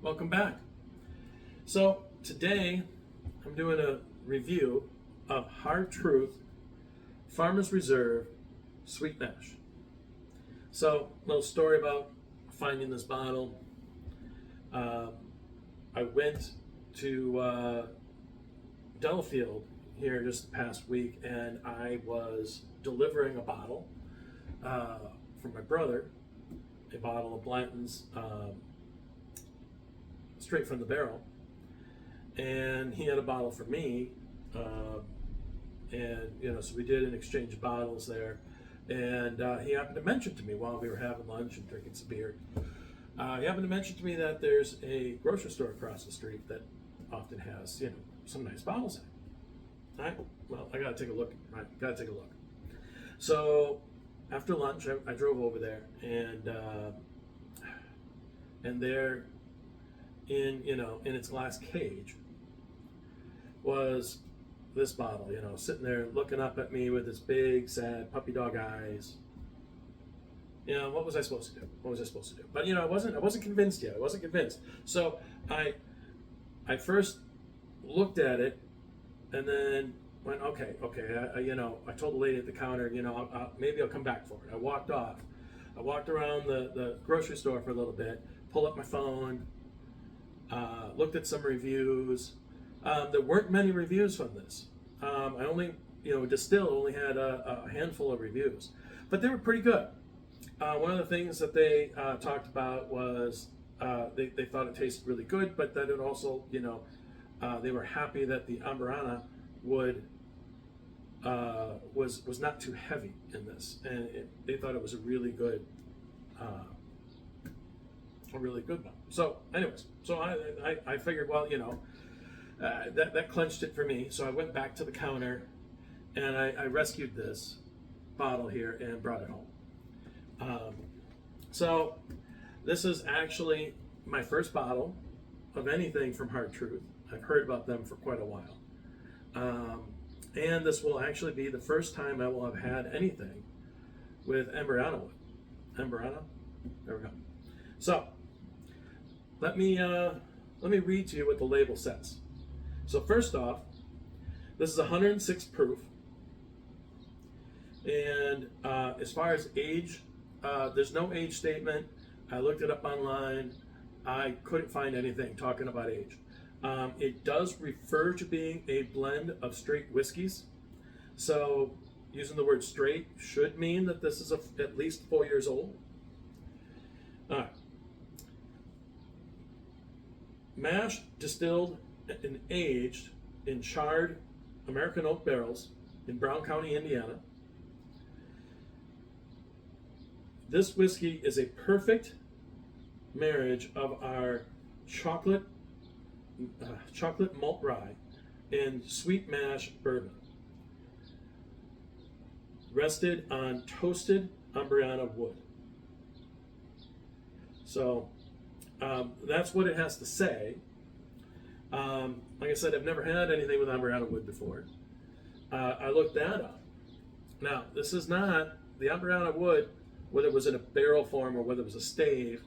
Welcome back. So today I'm doing a review of Hard Truth Farmer's Reserve Sweet Mash. So a little story about finding this bottle. I went to Delafield here just the past week, and I was delivering a bottle for my brother, a bottle of Blanton's straight from the barrel, and he had a bottle for me, and so we did an exchange of bottles there, and he happened to mention to me while we were having lunch and drinking some beer. He happened to mention to me that there's a grocery store across the street that often has some nice bottles in it. All right, well, I gotta take a look. So after lunch, I drove over there, and there, in its glass cage, was this bottle, sitting there looking up at me with its big, sad puppy dog eyes. What was I supposed to do? But I wasn't convinced yet. So I first looked at it, and then went, okay. I told the lady at the counter, maybe I'll come back for it. I walked off. I walked around the grocery store for a little bit, pulled up my phone, looked at some reviews. There weren't many reviews from this. I only, Distill only had a handful of reviews, but they were pretty good. One of the things that they talked about was they thought it tasted really good, but that it also, they were happy that the Amburana wood was not too heavy in this, and they thought it was a really good one. So, anyways, I figured, well, that clenched it for me. So I went back to the counter, and I rescued this bottle here and brought it home. So this is actually my first bottle of anything from Hard Truth. I've heard about them for quite a while. And this will actually be the first time I will have had anything with Amburana wood. Amburana? There we go. So let me read to you what the label says. So first off, this is 106 proof. And as far as age, there's no age statement. I looked it up online. I couldn't find anything talking about age. It does refer to being a blend of straight whiskeys. So using the word straight should mean that this is at least 4 years old. All right. Mashed, distilled, and aged in charred American oak barrels in Brown County, Indiana. This whiskey is a perfect marriage of our chocolate malt rye and sweet mash bourbon, rested on toasted Amburana wood. So that's what it has to say. Like I said, I've never had anything with Amburana wood before. I looked that up. Now, this is not the Amburana wood, whether it was in a barrel form or whether it was a stave.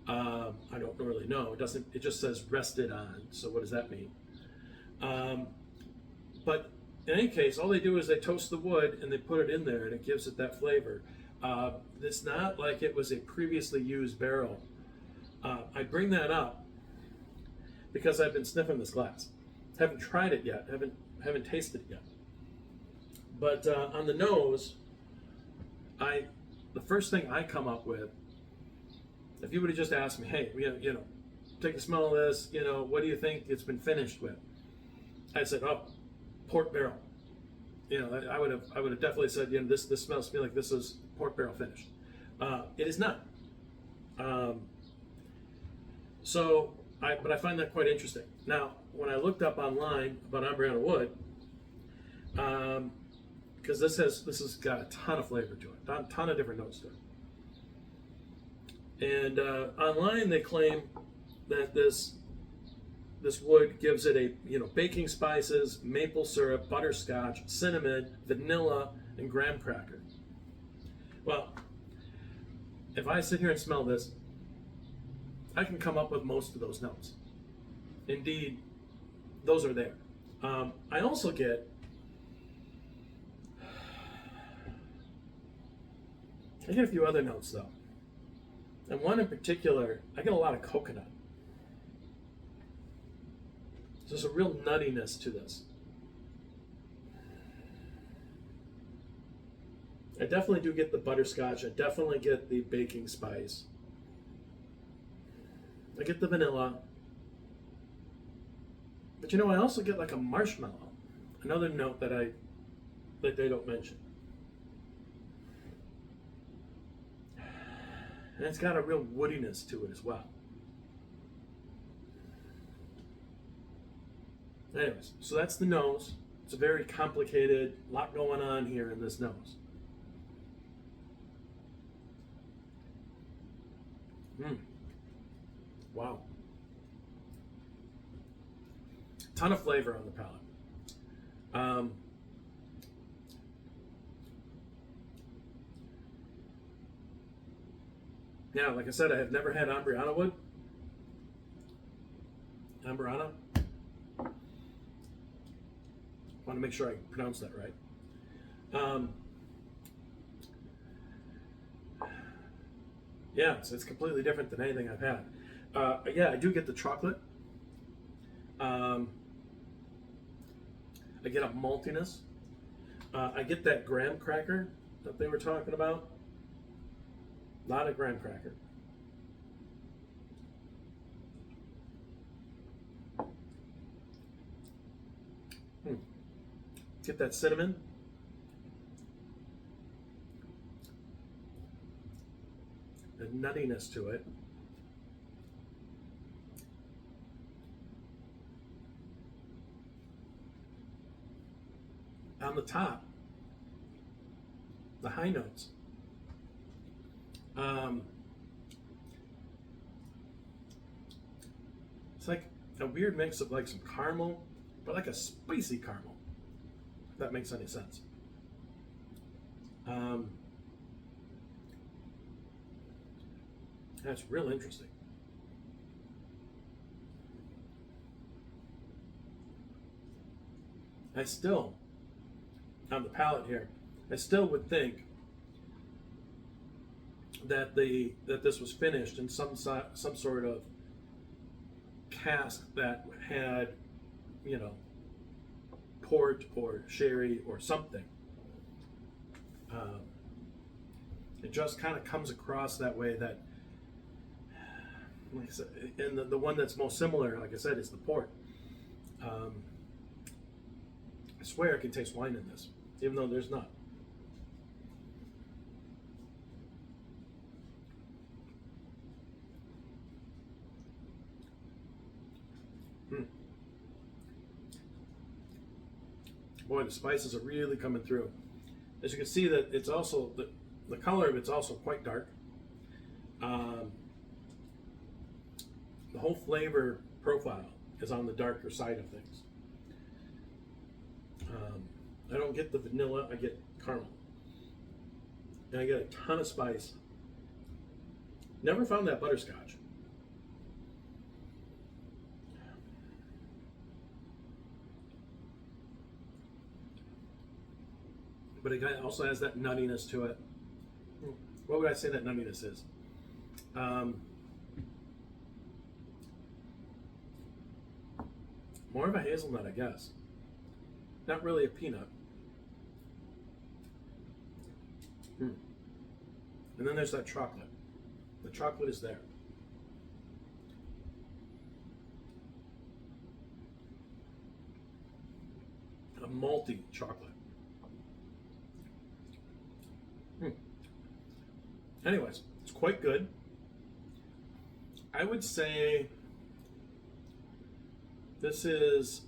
I don't really know. It just says rested on. So what does that mean? But in any case, all they do is they toast the wood and they put it in there, and it gives it that flavor. It's not like it was a previously used barrel. I bring that up because I've been sniffing this glass. Haven't tried it yet. Haven't tasted it yet. But on the nose, the first thing I come up with, if you would have just asked me, hey, take a smell of this, what do you think it's been finished with? I said, oh, port barrel. I would have definitely said, this smells to me like this is port barrel finished. It is not. But I find that quite interesting. Now, when I looked up online about Amburana wood, because this has got a ton of flavor to it, a ton of different notes to it. And online they claim that this wood gives it a baking spices, maple syrup, butterscotch, cinnamon, vanilla, and graham cracker. Well, if I sit here and smell this, I can come up with most of those notes. Indeed, those are there. I also get a few other notes though. And one in particular, I get a lot of coconut. There's a real nuttiness to this. I definitely do get the butterscotch. I definitely get the baking spice. I get the vanilla. But you know, I also get like a marshmallow. Another note that they don't mention. And it's got a real woodiness to it as well. Anyways, so that's the nose. It's a very complicated, lot going on here in this nose. Wow. Ton of flavor on the palate. Now, like I said, I have never had Ambriana wood. Ambriana. Want to make sure I pronounce that right. Yeah, so it's completely different than anything I've had. Yeah, I do get the chocolate. I get a maltiness. I get that graham cracker that they were talking about. A lot of graham cracker. Get that cinnamon. The nuttiness to it. On the top, the high notes. It's like a weird mix of like some caramel, but like a spicy caramel, if that makes any sense. That's real interesting. I still, on the palate here, I still would think that this was finished in some sort of cask that had, you know, port or sherry or something. It just kind of comes across that way. That, like I said, and the one that's most similar, like I said, is the port. I swear I can taste wine in this, even though there's not. Boy, the spices are really coming through. As you can see, that it's also the color of it's also quite dark. The whole flavor profile is on the darker side of things. I don't get the vanilla, I get caramel. And I get a ton of spice. Never found that butterscotch. But it also has that nuttiness to it. What would I say that nuttiness is? More of a hazelnut, I guess. Not really a peanut. And then there's that chocolate. The chocolate is there. A malty chocolate. Anyways, it's quite good. I would say this is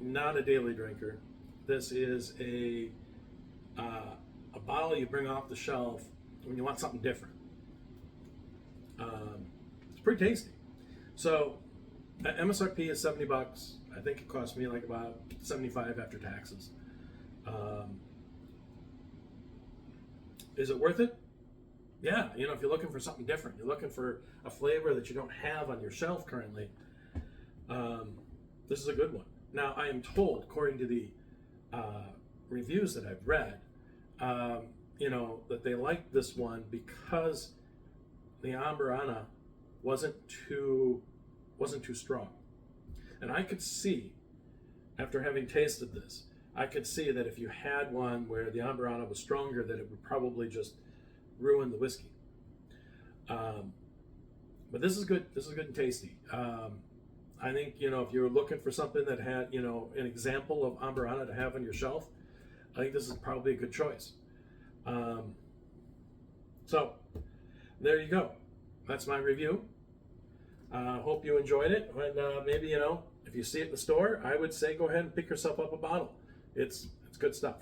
not a daily drinker. This is a bottle you bring off the shelf when you want something different. It's pretty tasty. So MSRP is $70. I think it cost me like about $75 after taxes. Is it worth it? yeah, you know, if you're looking for something different, you're looking for a flavor that you don't have on your shelf currently, this is a good one. Now, I am told, according to the reviews that I've read, you know, that they liked this one because the Amburana wasn't too strong. And I could see, after having tasted this, I could see that if you had one where the Amburana was stronger, that it would probably just ruin the whiskey. But this is good. This is good and tasty. I think, you know, if you're looking for something that had, you know, an example of Amburana to have on your shelf, I think this is probably a good choice. So there you go. That's my review. Hope you enjoyed it. And maybe, you know, if you see it in the store, I would say go ahead and pick yourself up a bottle. It's good stuff.